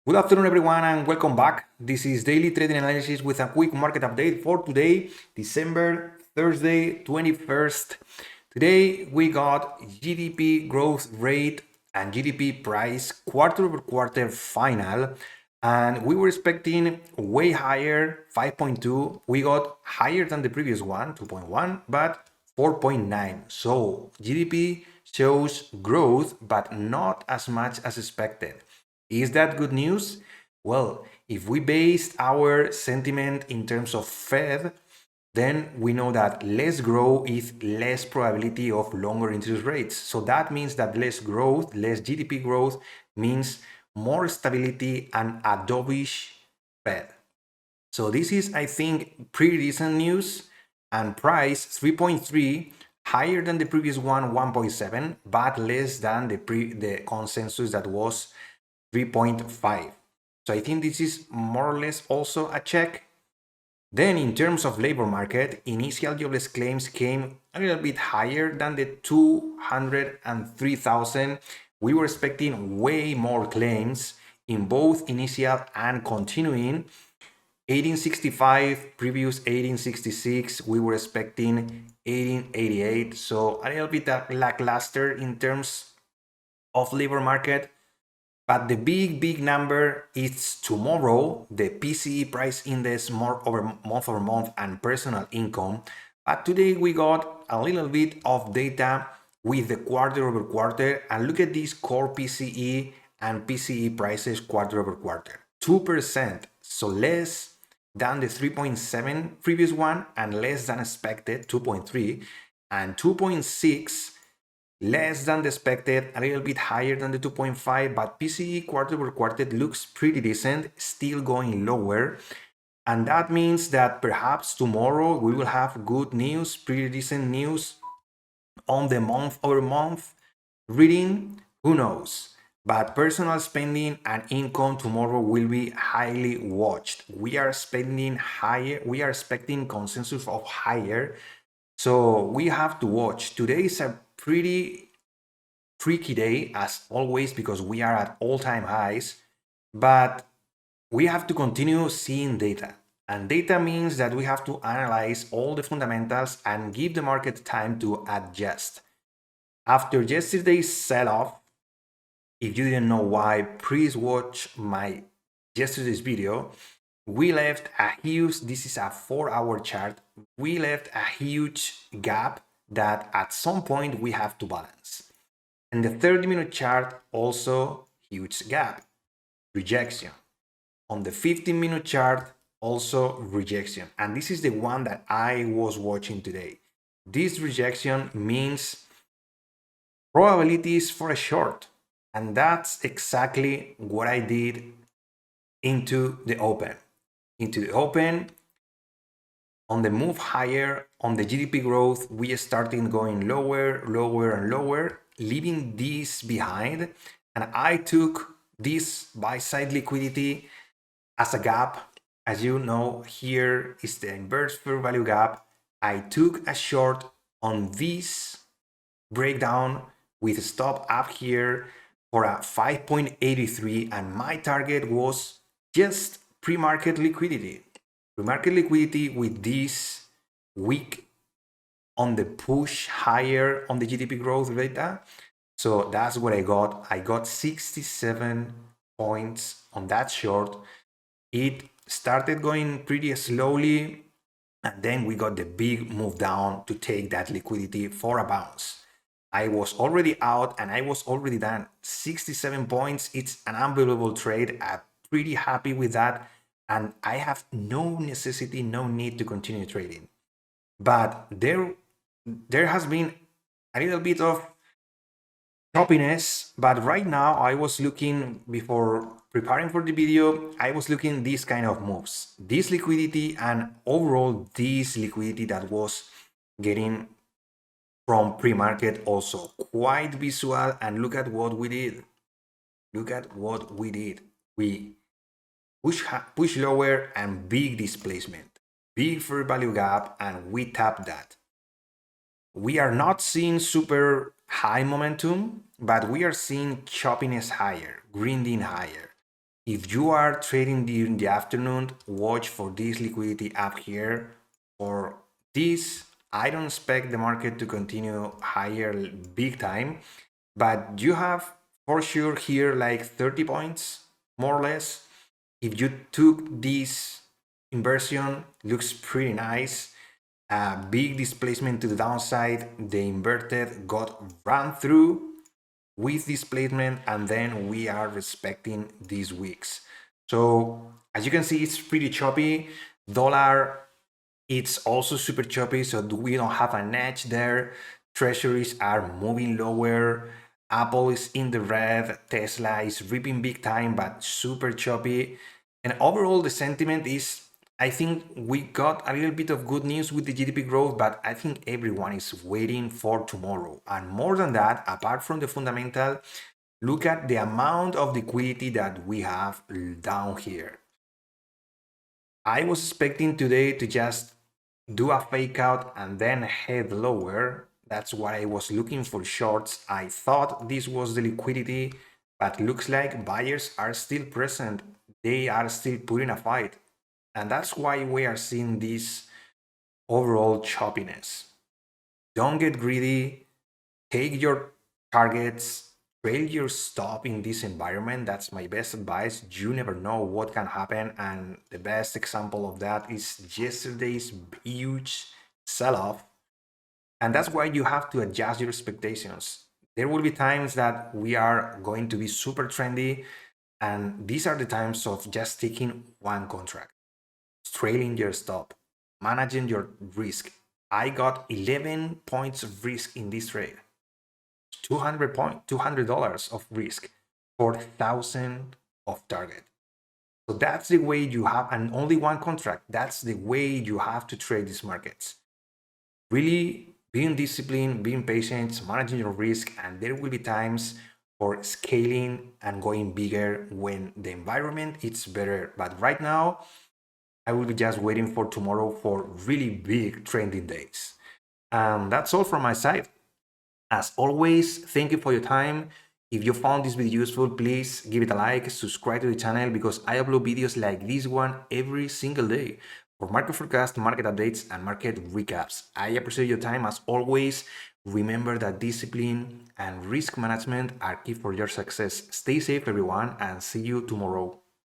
Good afternoon, everyone, and welcome back. This is Daily Trading Analysis with a quick market update for today, Thursday, 21st. Today, we got GDP growth rate and GDP price quarter over quarter final, and we were expecting way higher, 5.2. We got higher than the previous one, 2.1, but 4.9. So GDP shows growth, but not as much as expected. Is that good news? Well, if we based our sentiment in terms of Fed, then we know that less growth is less probability of longer interest rates. So that means that less growth, less GDP growth means more stability and a dovish Fed. So this is, I think, pretty decent news. And price 3.3, higher than the previous one, 1.7, but less than the consensus that was 3.5. So I think this is more or less also a check. Then in terms of labor market, initial jobless claims came a little bit higher than the 203,000. We were expecting way more claims in both initial and continuing. 1865, previous 1866, we were expecting 1888. So a little bit lackluster in terms of labor market. But the big number is tomorrow, the PCE price index month over month and personal income. But today we got a little bit of data with the quarter over quarter, and look at these core PCE and PCE prices quarter over quarter. 2%, so less than the 3.7 previous one and less than expected, 2.3, and 2.6 less than the expected, a little bit higher than the 2.5, but PCE quarter over quarter looks pretty decent, still going lower. And that means that perhaps tomorrow we will have good news, pretty decent news on the month over month reading, who knows. But personal spending and income tomorrow will be highly watched. We are spending higher, we are expecting consensus of higher. So we have to watch. Today is a pretty tricky day as always because we are at all-time highs, but we have to continue seeing data. And data means that we have to analyze all the fundamentals and give the market time to adjust. After yesterday's sell-off, if you didn't know why, please watch my yesterday's video. We left a huge, this is a 4-hour chart, we left a huge gap that at some point we have to balance. And the 30-minute chart, also huge gap, rejection. On the 15-minute chart, also rejection. And this is the one that I was watching today. This rejection means probabilities for a short. And that's exactly what I did into the open. On the move higher, on the GDP growth, we started going lower, and lower, leaving this behind. And I took this buy-side liquidity as a gap. As you know, here is the inverse fair value gap. I took a short on this breakdown with a stop up here for a 5.83, and my target was just pre-market liquidity. Pre-market liquidity with this week on the push higher on the GDP growth data. So that's what I got. I got 67 points on that short. It started going pretty slowly, and then we got the big move down to take that liquidity for a bounce. I was already out and I was already done. 67 points. It's an unbelievable trade. I'm pretty happy with that. And I have no necessity, no need to continue trading. But there has been a little bit of choppiness. But right now, I was looking, before preparing for the video, I was looking these kind of moves. This liquidity and overall this liquidity that was getting from pre-market also quite visual. And look at what we did. We push lower and big displacement, big fair value gap, and we tap that. We are not seeing super high momentum, but we are seeing choppiness higher, grinding higher. If you are trading during the afternoon, watch for this liquidity up here. For this, I don't expect the market to continue higher big time, but you have for sure here like 30 points, more or less. If you took this inversion, looks pretty nice. A big displacement to the downside, the inverted got run through with displacement, and then we are respecting these wicks. So as you can see, it's pretty choppy. Dollar, it's also super choppy, so we don't have an edge there. Treasuries are moving lower. Apple is in the red. Tesla is ripping big time, but super choppy. And overall, the sentiment is, I think we got a little bit of good news with the GDP growth, but I think everyone is waiting for tomorrow. And more than that, apart from the fundamental, look at the amount of liquidity that we have down here. I was expecting today to just do a fake out and then head lower. That's what I was looking for shorts. I thought this was the liquidity, but looks like buyers are still present. They are still putting a fight. And that's why we are seeing this overall choppiness. Don't get greedy. Take your targets, trail your stop in this environment. That's my best advice. You never know what can happen. And the best example of that is yesterday's huge sell-off. And that's why you have to adjust your expectations. There will be times that we are going to be super trendy, and these are the times of just taking one contract, trailing your stop, managing your risk. I got 11 points of risk in this trade. $200 of risk, 4,000 of target. So that's the way you have, and only one contract. That's the way you have to trade these markets. Really being disciplined, being patient, managing your risk, and there will be times for scaling and going bigger when the environment is better. But right now, I will be just waiting for tomorrow for really big trending days. And that's all from my side. As always, thank you for your time. If you found this video useful, please give it a like, subscribe to the channel because I upload videos like this one every single day for market forecast, market updates, and market recaps. I appreciate your time as always. Remember that discipline and risk management are key for your success. Stay safe, everyone, and see you tomorrow.